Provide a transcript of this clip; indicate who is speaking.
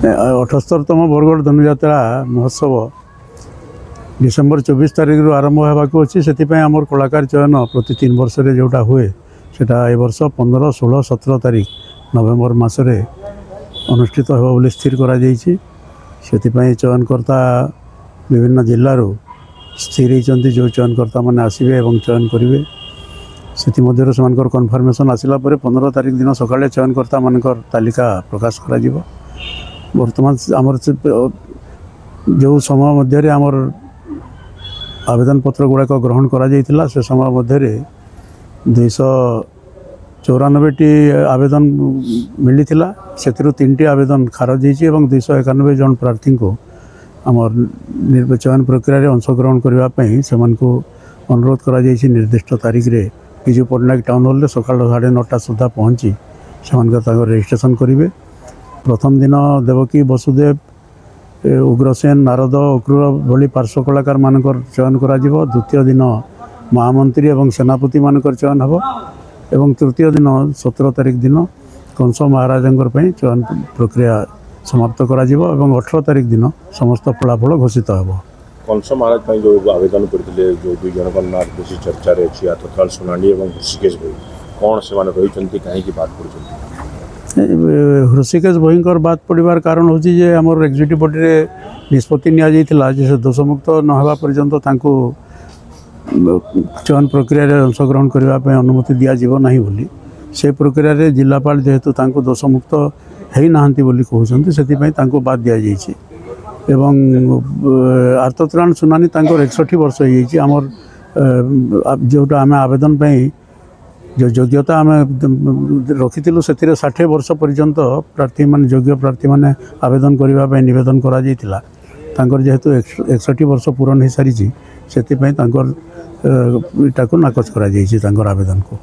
Speaker 1: 78तम बरगढ़ धनुजात्रा महोत्सव डिसेम्बर 24 तारिख रु आरंभ होगा अच्छी से आमर कलाकार चयन प्रति 3 वर्ष जोटा हुए सेटा ए वर्ष 15, 16, 17 तारिख नवेम्बर मसरे अनुष्ठित हो स्थिर करा चयनकर्ता विभिन्न जिलूर स्थिर होती जो चयनकर्ता मैंने आसवे और चयन करेंगे से कन्फर्मेशन आसला 15 तारिख दिन सकाଳେ चयनकर्ता मान तालिका प्रकाश करा वर्तमान आमर जो समय मध्य आमर आवेदन पत्र गुड़ाक ग्रहण करा से समय मध्य 294टी आवेदन मिली से 3टी आवेदन खारज होती 291 जन प्रार्थी को आमर चयन प्रक्रिया अंशग्रहण करने से अनुरोध करा निर्दिष्ट तारीख रे विजु पट्टनायक टाउन हॉल सका 9:30 सुधा पहुँची से रजिस्ट्रेशन करेंगे। प्रथम दिन देवकी वसुदेव उग्रसेन नारद अक्रूर भली पार्श्व कलाकार मान चयन करा द्वितीय दिन महामंत्री और सेनापति मान चयन हम और तृतीय दिन 17 तारिख दिन कंस महाराज चयन प्रक्रिया समाप्त करा 18 तारिख दिन समस्त फलाफल घोषित हो।
Speaker 2: कंस महाराज जो आवेदन करते जो दुई जन ना बेसी चर्चा अच्छी तत्काल सुनानी और ऋषिकेश भाई कौन से रही कहीं बात कर
Speaker 1: ऋषिकेश भाई बात पड़ार कारण हूँ आमर एक्जिक्यूटिव बॉडी निष्पत्ति नि दोषमुक्त नहवा पर्यंत चयन प्रक्रिया अंशग्रहण करने अनुमति दिज्व बोली से प्रक्रिया जिलापाल जेहेतु दोषमुक्त होना कहते से बाद दि एवं आर्तत्राण सुनानी 61 वर्ष होमर जोटा आम आवेदन जो योग्यता आम रखी से 60 वर्ष पर्यंत प्रार्थी मान योग्य प्रार्थी मैंने आवेदन करने नवेदन कर जेहेतु 61 वर्ष पूरण हो सारी से नाकच कर आवेदन को।